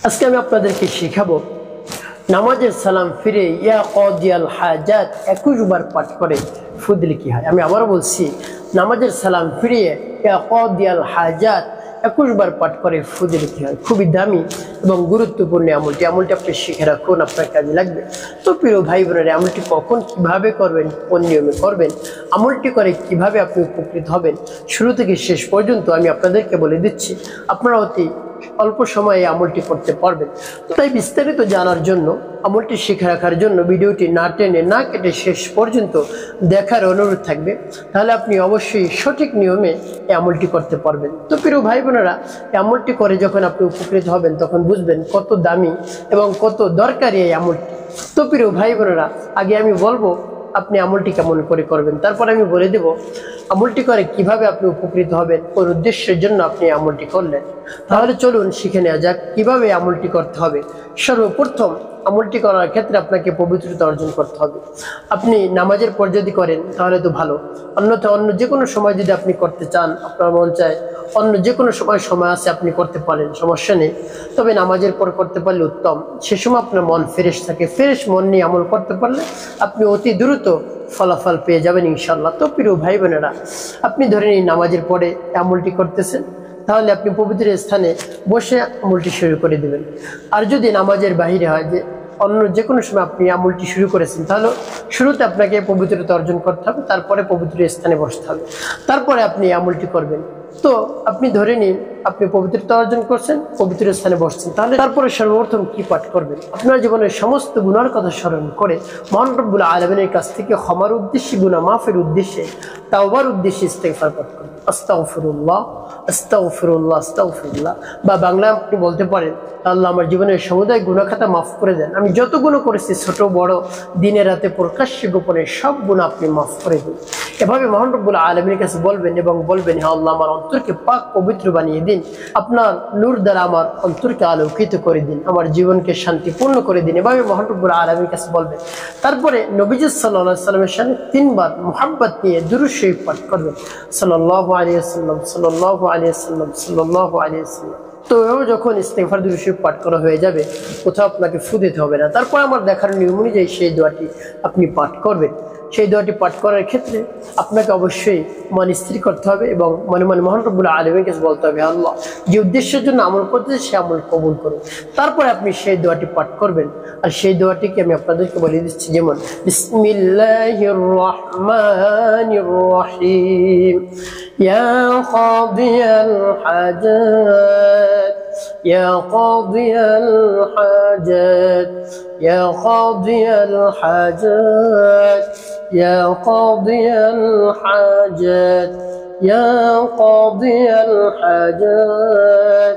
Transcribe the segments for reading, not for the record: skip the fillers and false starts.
আজকে আমি আপনাদেরকে শেখাবো নামাজের সালাম ফিরে ইয়া কাদিয়াল হাজাত 21 বার পাঠ করে ফু দিলে কি হয়। আমি আবারও বলছি, নামাজের সালাম ফিরিয়ে ইয়া কাদিয়াল হাজাত 21 বার পাঠ করে ফু দিলে কি হয়। খুবই দামি এবং গুরুত্বপূর্ণ আমলটি আপনি শিখে রাখুন, আপনার কাজে লাগবে। তো প্রিয় ভাই বোনেরা, আমলটি কখন কিভাবে করবেন, কোন নিয়মে করবেন, আমলটি করে কিভাবে আপনি উপকৃত হবেন, শুরু থেকে শেষ পর্যন্ত আমি আপনাদেরকে বলে দিচ্ছি। আপনারা অতি অল্প সময়ে আমলটি করতে পারবেন। তাই বিস্তারিত জানার জন্য, আমলটি শিখে রাখার জন্য ভিডিওটি না টেনে না কেটে শেষ পর্যন্ত দেখার অনুরোধ থাকবে। তাহলে আপনি অবশ্যই সঠিক নিয়মে এই আমলটি করতে পারবেন। তো প্রিয় ভাই বোনেরা, এই আমলটি করে যখন আপনি উপকৃত হবেন তখন বুঝবেন কত দামি এবং কত দরকারি এই আমলটি। তো প্রিয় ভাই বোনেরা, আগে আমি বলবো আপনি আমলটি কেমন করে করবেন, তারপর আমি বলে দেব আমলটি করে কিভাবে আপনি উপকৃত হবেন, কোন উদ্দেশ্যের জন্য আপনি আমলটি করলেন। তাহলে চলুন শিখে নেওয়া যাক কিভাবে আমলটি করতে হবে। সর্বপ্রথম আমলটি করার ক্ষেত্রে আপনাকে পবিত্রতা অর্জন করতে হবে। আপনি নামাজের পর যদি করেন তাহলে তো ভালো, অন্যথা অন্য যে কোনো সময় যদি আপনি করতে চান, আপনার মন চায় অন্য যে কোনো সময় আছে আপনি করতে পারেন, সমস্যা নেই। তবে নামাজের পর করতে পারলে উত্তম। সে সময় আপনার মন ফ্রেশ থাকে, ফ্রেশ মন নিয়ে আমল করতে পারলে আপনি অতি দ্রুত ফলাফল পেয়ে যাবেন ইনশাল্লাহ। তো প্রিয় ভাই বোনেরা, আপনি ধরে নিন নামাজের পরে আমলটি করতেছেন, তাহলে আপনি পবিত্র স্থানে বসে আমলটি শুরু করে দেবেন। আর যদি নামাজের বাহিরে হয়, যে অন্য যে কোনো সময় আপনি আমলটি শুরু করেছেন, তাহলে শুরুতে আপনাকে পবিত্রতা অর্জন করতে হবে, তারপরে পবিত্র স্থানে বসতে হবে, তারপরে আপনি আমলটি করবেন। তো আপনি ধরে নিন আপনি পবিত্রতা অর্জন করছেন, পবিত্র স্থানে বসছেন, তাহলে তারপরে সর্বপ্রথম কি পাঠ করবেন? আপনার জীবনের সমস্ত গুনার কথা স্মরণ করে মহান রব্বুল আলামিনের কাছ থেকে ক্ষমার উদ্দেশ্যে, গুনাহ মাফের উদ্দেশ্যে, তাওবার উদ্দেশ্যে ইস্তেগফার পাঠ করবেন। আস্তাগফিরুল্লাহ আস্তাগফিরুল্লাহ আস্তাগফিরুল্লাহ। বা বাংলা আপনি বলতে পারেন, আল্লাহ আমার জীবনের সমুদায় গুনাহ খাতা মাফ করে দেন, আমি যত গুনাহ করেছি ছোট বড়, দিনে রাতে প্রকাশ্যে গোপনে সব গুনাহ আপনি মাফ করে দিন। এভাবে মহান রব্বুল আলামিনের কাছে বলবেন এবং বলবেন, হে আল্লাহ আমার অন্তরকে পাক পবিত্র বানিয়ে দিন, আপনার নূর দ্বারা আমার অন্তরকে আলোকিত করে দিন, আমার জীবনকে শান্তিপূর্ণ করে দিন। এভাবে মহান রব্বুল আলামিনের কাছে বলবেন। তারপরে নবীজি সাল্লাল্লাহু আলাইহি ওয়াসাল্লামের সামনে 3 বার মুহাব্বত নিয়ে দুরূদ শরীফ পাঠ করবেন। সাল্লাল্লাহু আলাইহি ওয়াসাল্লাম সাল্লাল্লাহু আলাইহি ওয়াসাল্লাম সাল্লাল্লাহু আলাইহি ওয়াসাল্লাম। তো যখন ইস্তেগফার দুরূদ শরীফ পাঠ করা হয়ে যাবে, কোথাও আপনাকে ফু দিতে হবে না। তারপর আমার দেখার নিয়ম অনুযায়ী সেই দোয়াটি আপনি পাঠ করবেন। সেই দোয়াটি পাঠ করার ক্ষেত্রে আপনাকে অবশ্যই মন স্থির করতে হবে এবং মনে মনে মহান রব্বুল আলামিনের কাছে বলতে হবে, আল্লাহ যে উদ্দেশ্যের জন্য আমল করতেছে সে আমল কবুল করুন। তারপরে আপনি সেই দোয়াটি পাঠ করবেন। আর সেই দোয়াটিকে আমি আপনাদেরকে বলে দিচ্ছি, যেমন বিসমিল্লাহির রহমানির রহিম, ইয়া কাদিয়াল হাজাত ইয়া কাদিয়াল হাজাত ইয়া কাদিয়াল হাজাত يا قاضي الحاجات يا قاضي الحاجات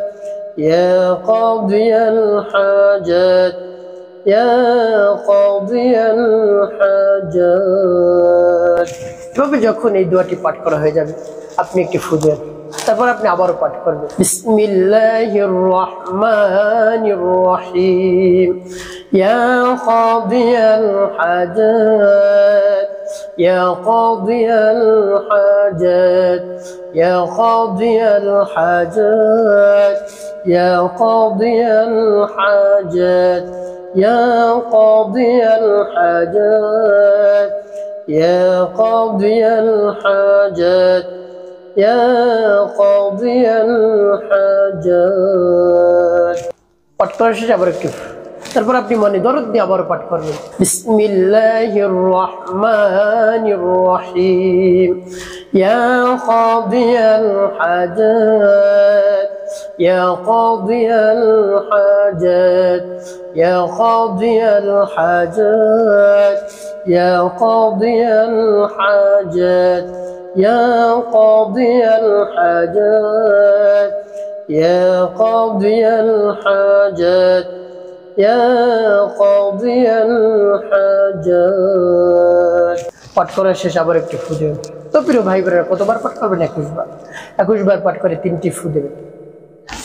يا قاضي الحاجات يا قاضي الحاجات। তবে যখন এই দোয়াটি পাঠ করা হয়ে যাবে, আপনি একটি ফু দেন, তারপর আপনি আবারও পাঠ করবেন বিসমিল্লাহির রহমানির রহিম, ইয়া কাদিয়াল হাজাত ইয়া কাদিয়াল হাজাত ইয়া কাদিয়াল হাজাত ইয়া কাদিয়াল হাজাত ইয়া কাদিয়াল হাজাত ইয়া কাদিয়াল হাজাত ইয়া কাদিয়াল হাজাত। পাঠ করার শেষে আবার একটু, তারপর আপনি মনে দরদ দিয়ে আবার পাঠ করবেন বিসমিল্লাহির রহমানির রহিম, ইয়া কাদিয়াল হাজাত ইয়া কাদিয়াল হাজাত ইয়া কাদিয়াল হাজাত ইয়া কাদিয়াল হাজাত ইয়া কাদিয়াল হাজাত ইয়া কাদিয়াল হাজাত ইয়া কাদিয়াল হাজাত। পাঠ করার শেষ আবার একটু ফু দেবেন। তো প্রিয় ভাই বোনেরা, কতবার পাঠ করবেন? 21 বার। 21 বার পাঠ করে 3টি ফু দেবেন।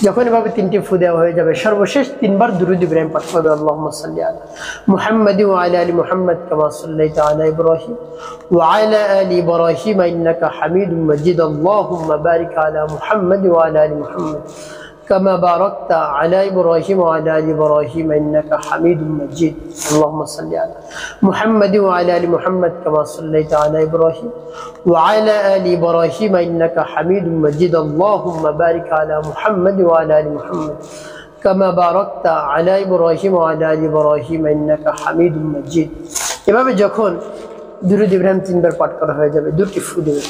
যখন এভাবে 3টি ফু দেওয়া হয়ে যাবে, সর্বশেষ 3 বার দুরূদ ইব্রাহিম পাঠ করবে। আল্লাহুম্মা সাল্লি আলা মুহাম্মাদ ওয়া আলা আলি মুহাম্মাদ কামা সাল্লাইতা আলা ইব্রাহিম ওয়া আলা আলি ইব্রাহিম ইন্নাকা হামিদুম মাজিদ। আল্লাহুম্মা বারিক আলা মুহাম্মাদ ওয়া আলা আলি মুহাম্মাদ كما باركت على إبراهيم وعلى آل إبراهيم إنك حميد مجيد اللهم صل على محمد وعلى آل محمد كما صليت على إبراهيم وعلى آل إبراهيم إنك حميد مجيد اللهم بارك على محمد وعلى آل محمد كما باركت على إبراهيم وعلى آل إبراهيم إنك حميد مجيد এভাবে যখন দুরূদ ইব্রাহিম 3 বার পাঠ করা হয়ে যাবে দুটি ফু দেবেন।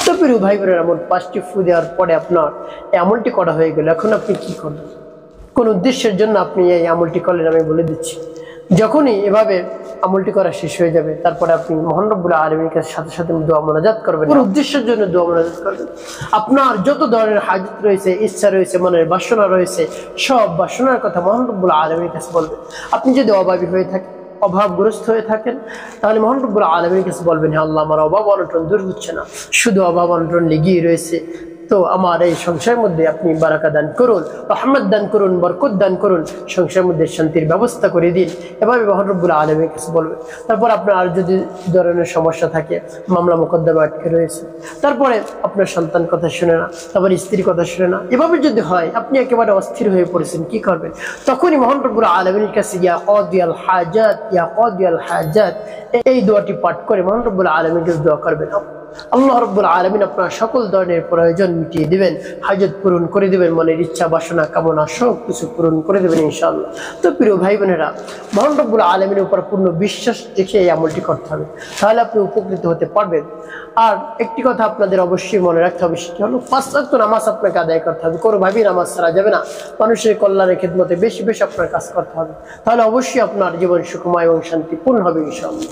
তো প্রিয় ভাই বোনেরা, এমন 5টি ফু দেওয়ার পরে আপনার এই আমলটি করা হয়ে গেল। এখন আপনি কি করবেন, কোন উদ্দেশ্যের জন্য আপনি এই আমলটি করলেন আমি বলে দিচ্ছি। যখনই এভাবে আমলটি করা শেষ হয়ে যাবে তারপরে আপনি মহান রব্বুল আলামিনের কাছে সাথে সাথে দোয়া মোনাজাত করবেন। কোন উদ্দেশ্যের জন্য দোয়া মোনাজাত করবেন? আপনার যত ধরনের হাজত রয়েছে, ইচ্ছা রয়েছে, মনের বাসনা রয়েছে, সব বাসনার কথা মহান রব্বুল আলামিনের কাছে বলবেন। আপনি যদি অভাবী হয়ে থাকেন, অভাবগ্রস্ত হয়ে থাকেন, তাহলে মহান রব্বুল আলামিনের কাছে বলবেন, হে আল্লাহ, আমার অভাব অনটন দূর হচ্ছে না, শুধু অভাব অনটন লেগেই রয়েছে। তো আমার এই সংসারের মধ্যে আপনি বারাকা দান করুন, রহমত দান করুন, বরকত দান করুন, সংসারের মধ্যে শান্তির ব্যবস্থা করে দিন। এভাবে মহান রব্বুল আলামিনের কাছে বলবেন। তারপর আপনার আর যদি ধরনের সমস্যা থাকে, মামলা মোকদ্দমা আটকে রয়েছে, তারপরে আপনার সন্তান কথা শুনে না, তারপর স্ত্রীর কথা শুনে না, এভাবে যদি হয় আপনি একেবারে অস্থির হয়ে পড়েছেন, কি করবেন? তখনই মহান রব্বুল আলামিনের কাছে ইয়া কাদিয়াল হাজাত, ইয়া কাদিয়াল হাজাত এই দোয়াটি পাঠ করে মহান রব্বুল আলামিনের কাছে দোয়া করবেন। আল্লাহ রাব্বুল আলামিন আপনার সকল ধরনের প্রয়োজন মিটিয়ে দিবেন, হাজত পূরণ করে দিবেন, মনের ইচ্ছা বাসনা কামনা সব কিছু পূরণ করে দেবেন ইনশাআল্লাহ। তো প্রিয় ভাই বোনেরা, মহান রব্বুল আলামিনের উপর পূর্ণ বিশ্বাস রেখে এই আমলটি করতে হবে, তাহলে আপনি উপকৃত হতে পারবেন। আর একটি কথা আপনাদের অবশ্যই মনে রাখতে হবে, সেটি হলো 5 ওয়াক্ত নামাজ আপনাকে আদায় করতে হবে। কোনোভাবেই নামাজ ছাড়া যাবে না। মানুষের কল্যাণের খেদমতে বেশি বেশি আপনার কাজ করতে হবে, তাহলে অবশ্যই আপনার জীবন সুখময় এবং শান্তিপূর্ণ হবে ইনশাআল্লাহ।